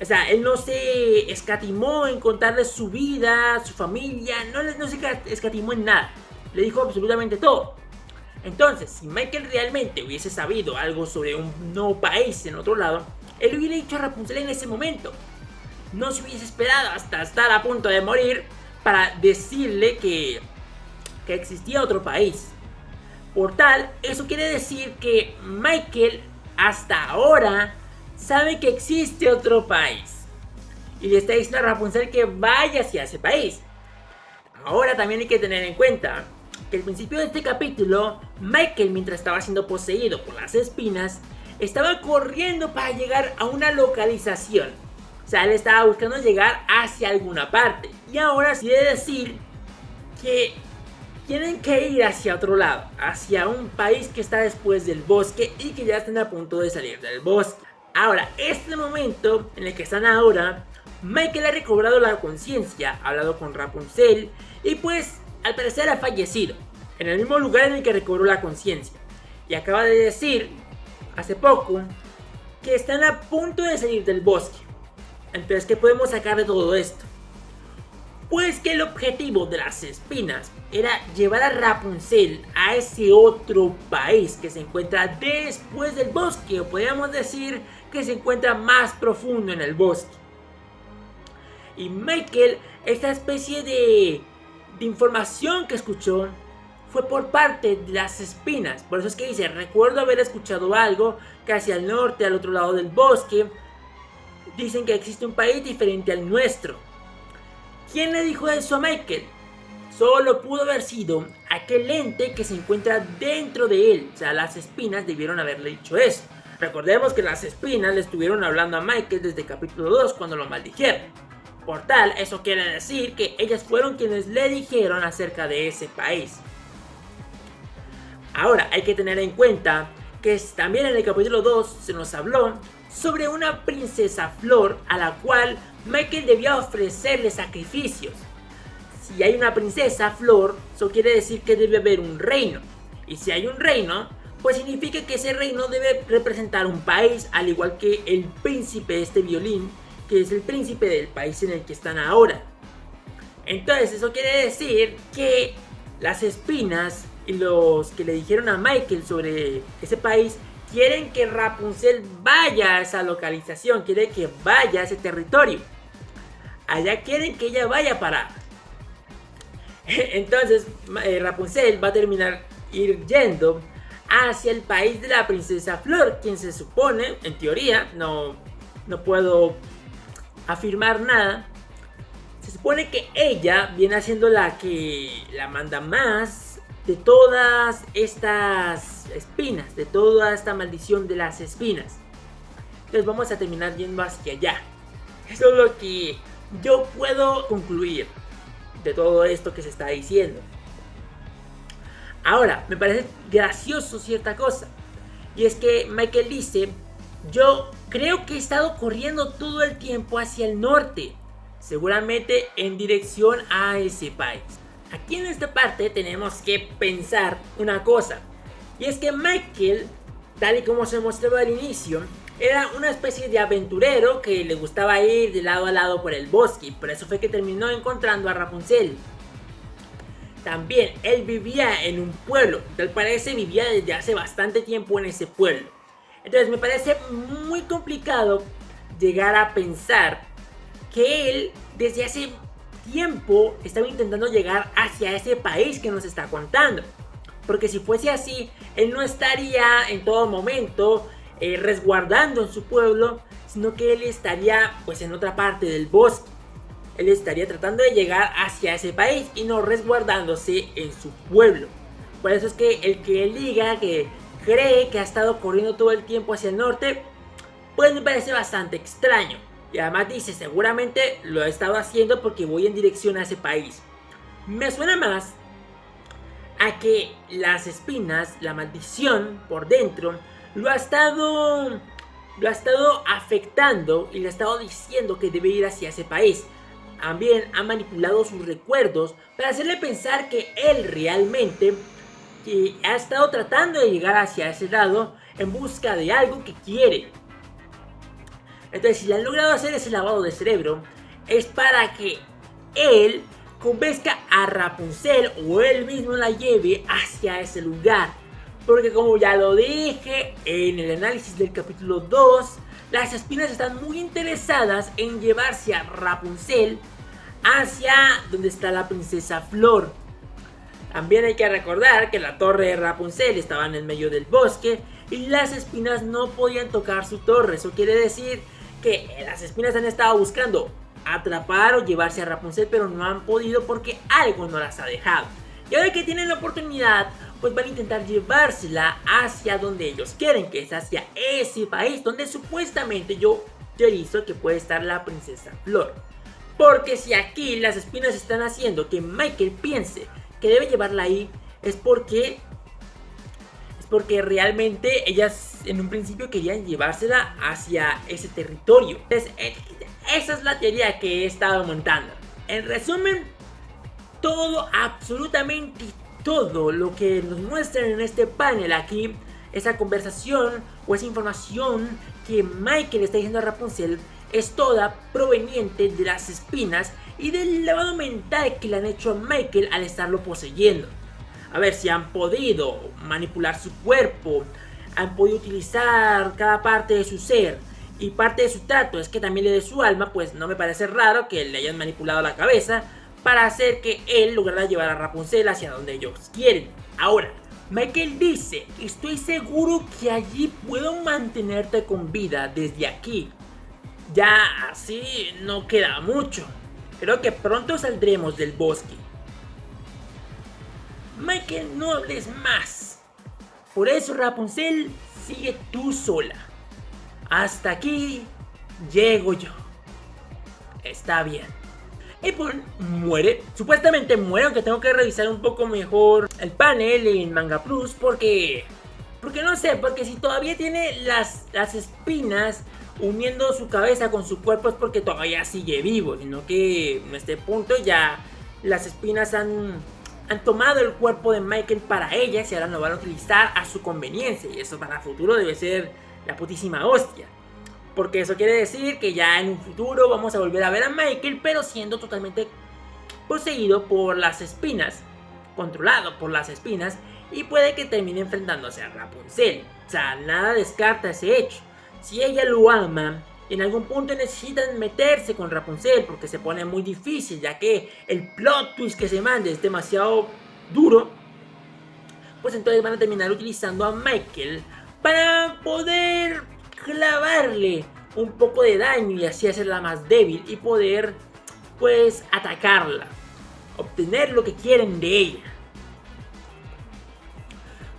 O sea, él no se escatimó en contarles su vida, su familia, no se escatimó en nada. Le dijo absolutamente todo. Entonces, si Michael realmente hubiese sabido algo sobre un nuevo país en otro lado, él lo hubiera dicho a Rapunzel en ese momento. No se hubiese esperado hasta estar a punto de morir para decirle que existía otro país. Por tal, eso quiere decir que Michael hasta ahora sabe que existe otro país. Y le está diciendo a Rapunzel que vaya hacia ese país. Ahora también hay que tener en cuenta que al principio de este capítulo, Michael, mientras estaba siendo poseído por las espinas, estaba corriendo para llegar a una localización. O sea, él estaba buscando llegar hacia alguna parte. Y ahora sí debe decir que tienen que ir hacia otro lado, hacia un país que está después del bosque y que ya están a punto de salir del bosque. Ahora, este momento en el que están ahora, Michael ha recobrado la conciencia, ha hablado con Rapunzel y pues al parecer ha fallecido en el mismo lugar en el que recobró la conciencia. Y acaba de decir hace poco que están a punto de salir del bosque. Entonces, ¿qué podemos sacar de todo esto? Pues que el objetivo de las espinas era llevar a Rapunzel a ese otro país que se encuentra después del bosque, o podríamos decir que se encuentra más profundo en el bosque. Y Michael, esta especie de información que escuchó fue por parte de las espinas. Por eso es que dice, recuerdo haber escuchado algo que hacia el norte, al otro lado del bosque, dicen que existe un país diferente al nuestro. ¿Quién le dijo eso a Michael? Solo pudo haber sido aquel ente que se encuentra dentro de él. O sea, las espinas debieron haberle dicho eso. Recordemos que las espinas le estuvieron hablando a Michael desde capítulo 2 cuando lo maldijeron. Por tal, eso quiere decir que ellas fueron quienes le dijeron acerca de ese país. Ahora, hay que tener en cuenta que también en el capítulo 2 se nos habló sobre una princesa flor a la cual Michael debía ofrecerle sacrificios. Si hay una princesa flor, eso quiere decir que debe haber un reino. Y si hay un reino, pues significa que ese reino debe representar un país, al igual que el príncipe de este violín, que es el príncipe del país en el que están ahora. Entonces eso quiere decir que las espinas y los que le dijeron a Michael sobre ese país quieren que Rapunzel vaya a esa localización, quieren que vaya a ese territorio. Allá quieren que ella vaya a parar. Entonces Rapunzel va a terminar yendo hacia el país de la princesa Flor, quien se supone, en teoría, no puedo afirmar nada, Se supone que ella viene siendo la que la manda más de todas estas espinas, de toda esta maldición de las espinas. Entonces vamos a terminar yendo hacia allá. Eso es lo que yo puedo concluir de todo esto que se está diciendo. Ahora, me parece gracioso cierta cosa. Y es que Michael dice: yo creo que he estado corriendo todo el tiempo hacia el norte, seguramente en dirección a ese país. Aquí en esta parte tenemos que pensar una cosa. Y es que Michael, tal y como se mostraba al inicio, era una especie de aventurero que le gustaba ir de lado a lado por el bosque. Y por eso fue que terminó encontrando a Rapunzel. También él vivía en un pueblo, tal parece vivía desde hace bastante tiempo en ese pueblo. Entonces me parece muy complicado llegar a pensar que él desde hace tiempo estaba intentando llegar hacia ese país que nos está contando. Porque si fuese así, él no estaría en todo momento resguardando en su pueblo, sino que él estaría pues en otra parte del bosque. Él estaría tratando de llegar hacia ese país y no resguardándose en su pueblo. Por eso es que el que él diga que cree que ha estado corriendo todo el tiempo hacia el norte, pues me parece bastante extraño. Y además dice, seguramente lo he estado haciendo porque voy en dirección a ese país. Me suena más a que las espinas, la maldición por dentro, lo ha estado afectando y le ha estado diciendo que debe ir hacia ese país. También ha manipulado sus recuerdos para hacerle pensar que él realmente ha estado tratando de llegar hacia ese lado en busca de algo que quiere. Entonces, si le han logrado hacer ese lavado de cerebro, es para que él convenzca a Rapunzel o él mismo la lleve hacia ese lugar. Porque como ya lo dije en el análisis del capítulo 2, las espinas están muy interesadas en llevarse a Rapunzel hacia donde está la princesa Flor. También hay que recordar que la torre de Rapunzel estaba en el medio del bosque y las espinas no podían tocar su torre. Eso quiere decir que las espinas han estado buscando atrapar o llevarse a Rapunzel, pero no han podido porque algo no las ha dejado. Y ahora que tienen la oportunidad, pues van a intentar llevársela hacia donde ellos quieren, que es hacia ese país donde supuestamente yo teorizo que puede estar la princesa Flor. Porque si aquí las espinas están haciendo que Michael piense que debe llevarla ahí, es porque realmente ellas en un principio querían llevársela hacia ese territorio. Entonces, esa es la teoría que he estado montando. En resumen, todo, absolutamente todo lo que nos muestran en este panel aquí, esa conversación o esa información que Michael está diciendo a Rapunzel, es toda proveniente de las espinas y del lavado mental que le han hecho a Michael al estarlo poseyendo. A ver, si han podido manipular su cuerpo, han podido utilizar cada parte de su ser y parte de su trato es que también le dé su alma, pues no me parece raro que le hayan manipulado la cabeza para hacer que él lograra llevar a Rapunzel hacia donde ellos quieren. Ahora, Michael dice: estoy seguro que allí puedo mantenerte con vida desde aquí. Ya así no queda mucho. Creo que pronto saldremos del bosque. Michael, no hables más. Por eso, Rapunzel, sigue tú sola. Hasta aquí llego yo. Está bien. April muere, supuestamente muere, aunque tengo que revisar un poco mejor el panel en Manga Plus porque no sé, porque si todavía tiene las espinas uniendo su cabeza con su cuerpo es porque todavía sigue vivo, sino que en este punto ya las espinas han tomado el cuerpo de Michael para ellas y ahora lo van a utilizar a su conveniencia, y eso para el futuro debe ser la putísima hostia. Porque eso quiere decir que ya en un futuro vamos a volver a ver a Michael, pero siendo totalmente poseído por las espinas, controlado por las espinas, y puede que termine enfrentándose a Rapunzel. O sea, nada descarta ese hecho. Si ella lo ama, en algún punto necesitan meterse con Rapunzel porque se pone muy difícil, ya que el plot twist que se mande es demasiado duro, pues entonces van a terminar utilizando a Michael para poder clavarle un poco de daño y así hacerla más débil y poder pues atacarla, obtener lo que quieren de ella.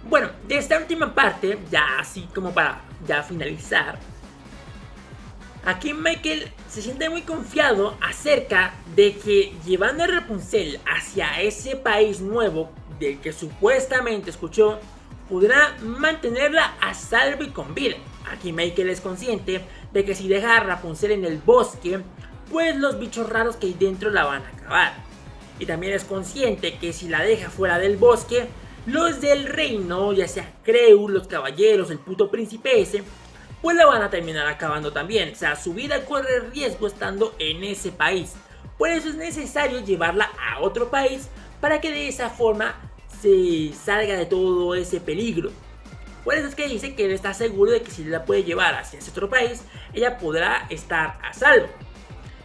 Bueno, de esta última parte, ya así como para ya finalizar, aquí Michael se siente muy confiado acerca de que llevando a Rapunzel hacia ese país nuevo del que supuestamente escuchó, podrá mantenerla a salvo y con vida. Aquí Michael es consciente de que si deja a Rapunzel en el bosque, pues los bichos raros que hay dentro la van a acabar. Y también es consciente que si la deja fuera del bosque, los del reino, ya sea Crew, los caballeros, el puto príncipe ese, pues la van a terminar acabando también. O sea, su vida corre riesgo estando en ese país. Por eso es necesario llevarla a otro país para que de esa forma se salga de todo ese peligro. Por eso es que dice que él está seguro de que si la puede llevar hacia ese otro país, ella podrá estar a salvo.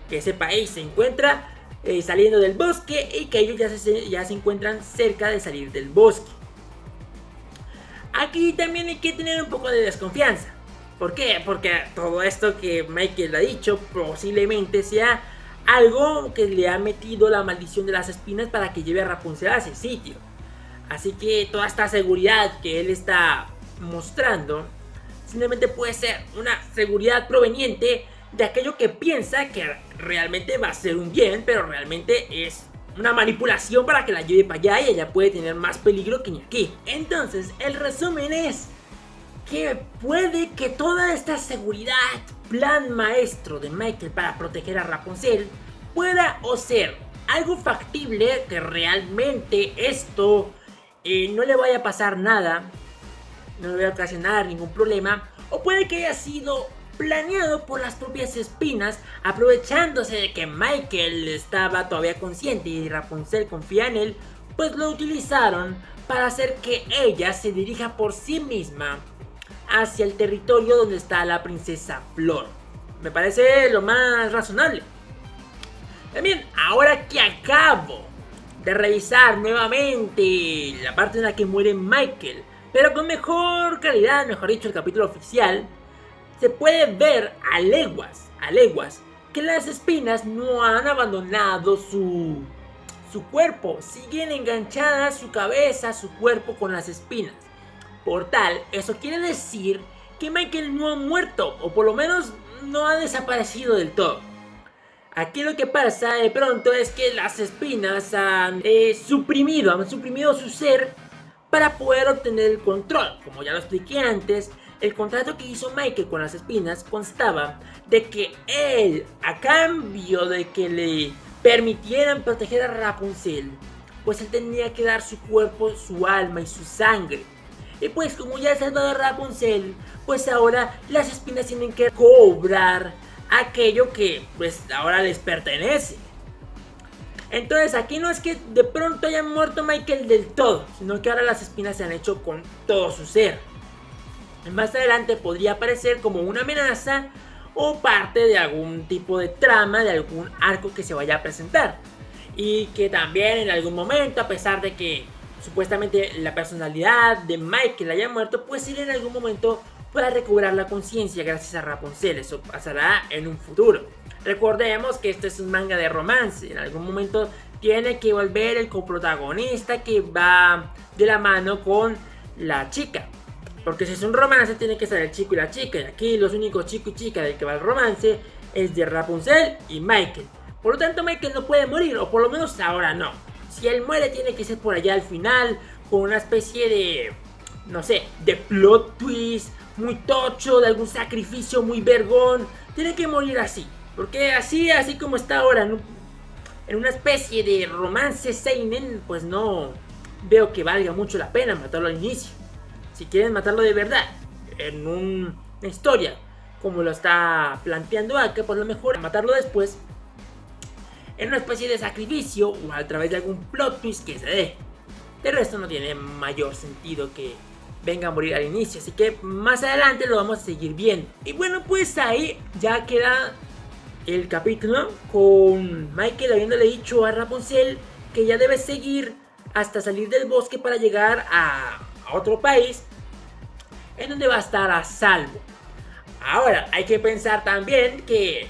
Que ese país se encuentra saliendo del bosque y que ellos ya se encuentran cerca de salir del bosque. Aquí también hay que tener un poco de desconfianza. ¿Por qué? Porque todo esto que Michael ha dicho posiblemente sea algo que le ha metido la maldición de las espinas para que lleve a Rapunzel a ese sitio. Así que toda esta seguridad que él está mostrando simplemente puede ser una seguridad proveniente de aquello que piensa que realmente va a ser un bien, pero realmente es una manipulación para que la lleve para allá y ella puede tener más peligro que ni aquí. Entonces, el resumen es que puede que toda esta seguridad, plan maestro de Michael para proteger a Rapunzel, pueda o ser algo factible, que realmente esto no le vaya a pasar nada, no le vaya a ocasionar ningún problema, o puede que haya sido planeado por las propias espinas, aprovechándose de que Michael estaba todavía consciente y Rapunzel confía en él, pues lo utilizaron para hacer que ella se dirija por sí misma hacia el territorio donde está la princesa Flor. Me parece lo más razonable. También, ahora que acabo de revisar nuevamente la parte en la que muere Michael, pero con mejor calidad, mejor dicho, el capítulo oficial, se puede ver a leguas que las espinas no han abandonado su cuerpo, siguen enganchadas su cabeza, su cuerpo con las espinas. Por tal, eso quiere decir que Michael no ha muerto, o por lo menos no ha desaparecido del todo. Aquí lo que pasa de pronto es que las espinas han suprimido su ser para poder obtener el control. Como ya lo expliqué antes, el contrato que hizo Michael con las espinas constaba de que él, a cambio de que le permitieran proteger a Rapunzel, pues él tenía que dar su cuerpo, su alma y su sangre. Y pues como ya ha salvado a Rapunzel, pues ahora las espinas tienen que cobrar aquello que pues ahora les pertenece. Entonces aquí no es que de pronto haya muerto Michael del todo, sino que ahora las espinas se han hecho con todo su ser. Más adelante podría aparecer como una amenaza o parte de algún tipo de trama, de algún arco que se vaya a presentar. Y que también en algún momento, a pesar de que supuestamente la personalidad de Michael haya muerto, pues él en algún momento pueda recobrar la conciencia gracias a Rapunzel. Eso pasará en un futuro. Recordemos que este es un manga de romance. En algún momento tiene que volver el coprotagonista que va de la mano con la chica. Porque si es un romance tiene que ser el chico y la chica. Y aquí los únicos chico y chica del que va el romance es de Rapunzel y Michael. Por lo tanto Michael no puede morir, o por lo menos ahora no. Si él muere tiene que ser por allá al final, con una especie de, no sé, de plot twist muy tocho, de algún sacrificio muy vergón. Tiene que morir así, porque así como está ahora, en una especie de romance seinen, pues no veo que valga mucho la pena matarlo al inicio. Si quieren matarlo de verdad, en una historia como lo está planteando acá, pues lo mejor es matarlo después, en una especie de sacrificio o a través de algún plot twist que se dé. De resto no tiene mayor sentido que venga a morir al inicio, así que más adelante lo vamos a seguir viendo. Y bueno, pues ahí ya queda el capítulo con Michael habiéndole dicho a Rapunzel que ya debe seguir hasta salir del bosque para llegar a otro país en donde va a estar a salvo. Ahora hay que pensar también que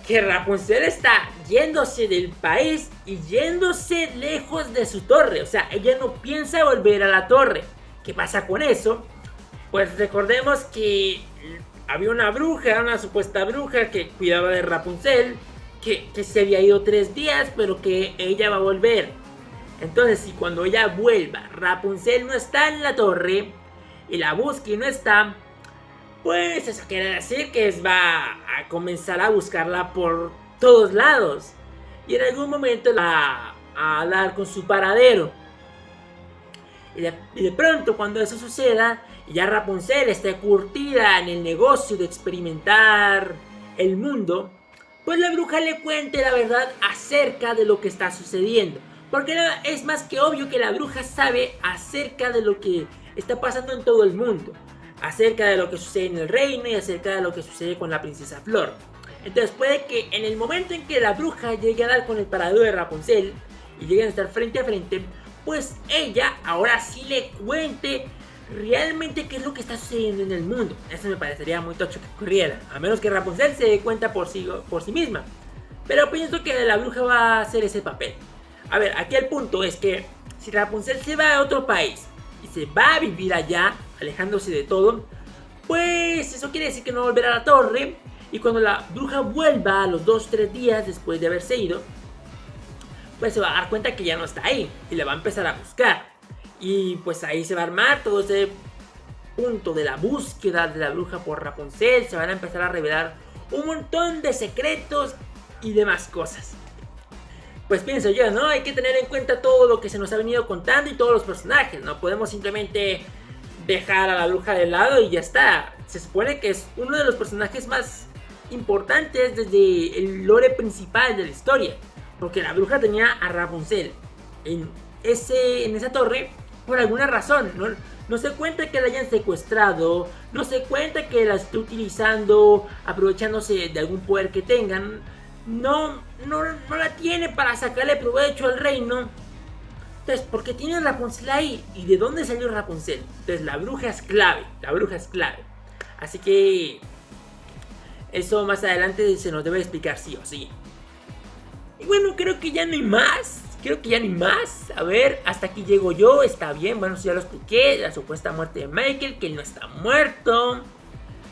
que Rapunzel está yéndose del país y yéndose lejos de su torre. O sea, ella no piensa volver a la torre. ¿Qué pasa con eso? Pues recordemos que había una bruja, una supuesta bruja que cuidaba de Rapunzel, que se había ido 3 días, pero que ella va a volver. Entonces, si cuando ella vuelva, Rapunzel no está en la torre y la busca y no está, pues eso quiere decir que va a comenzar a buscarla por todos lados. Y en algún momento va a hablar con su paradero. Y de pronto, cuando eso suceda, y ya Rapunzel está curtida en el negocio de experimentar el mundo, pues la bruja le cuente la verdad acerca de lo que está sucediendo. Porque es más que obvio que la bruja sabe acerca de lo que está pasando en todo el mundo. Acerca de lo que sucede en el reino y acerca de lo que sucede con la princesa Flor. Entonces puede que en el momento en que la bruja llegue a dar con el paradero de Rapunzel y lleguen a estar frente a frente, pues ella ahora sí le cuente realmente qué es lo que está sucediendo en el mundo. Eso me parecería muy tocho que ocurriera, a menos que Rapunzel se dé cuenta por sí misma. Pero pienso que la bruja va a hacer ese papel. A ver, aquí el punto es que si Rapunzel se va a otro país y se va a vivir allá, alejándose de todo, pues eso quiere decir que no volverá a la torre. Y cuando la bruja vuelva a los 2-3 días después de haberse ido, pues se va a dar cuenta que ya no está ahí y la va a empezar a buscar. Y pues ahí se va a armar todo ese punto de la búsqueda de la bruja por Rapunzel. Se van a empezar a revelar un montón de secretos y demás cosas. Pues pienso yo, ¿no? Hay que tener en cuenta todo lo que se nos ha venido contando y todos los personajes. No podemos simplemente dejar a la bruja de lado y ya está. Se supone que es uno de los personajes más importantes desde el lore principal de la historia. Porque la bruja tenía a Rapunzel en esa torre por alguna razón. No se cuenta que la hayan secuestrado, no se cuenta que la esté utilizando, aprovechándose de algún poder que tengan. No la tiene para sacarle provecho al reino. Entonces, ¿por qué tiene Rapunzel ahí? ¿Y de dónde salió Rapunzel? Entonces, la bruja es clave. Así que eso más adelante se nos debe explicar sí o sí. Y bueno, creo que ya no hay más. A ver, hasta aquí llego yo. Está bien, bueno, ya lo expliqué. La supuesta muerte de Michael, que él no está muerto.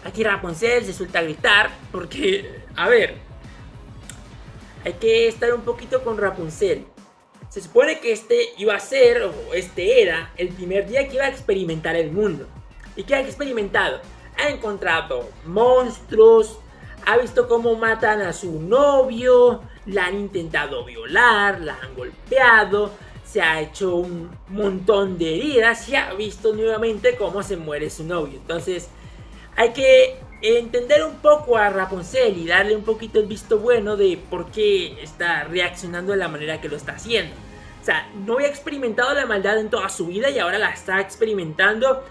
Aquí Rapunzel se suelta a gritar. Porque, a ver, hay que estar un poquito con Rapunzel. Se supone que este era el primer día que iba a experimentar el mundo. ¿Y qué ha experimentado? Ha encontrado monstruos, ha visto cómo matan a su novio, la han intentado violar, la han golpeado, se ha hecho un montón de heridas y ha visto nuevamente cómo se muere su novio. Entonces hay que entender un poco a Rapunzel y darle un poquito el visto bueno de por qué está reaccionando de la manera que lo está haciendo. O sea, no había experimentado la maldad en toda su vida y ahora la está experimentando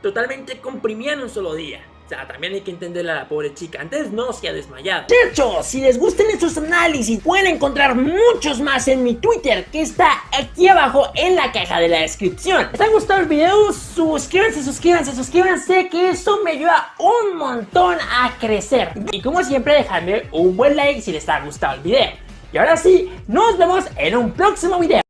totalmente comprimida en un solo día. O sea, también hay que entenderle a la pobre chica. Antes no se ha desmayado. Muchachos, si les gustan estos análisis, pueden encontrar muchos más en mi Twitter, que está aquí abajo en la caja de la descripción. ¿Les ha gustado el video? Suscríbanse, que eso me ayuda un montón a crecer. Y como siempre, dejadme un buen like si les ha gustado el video. Y ahora sí, nos vemos en un próximo video.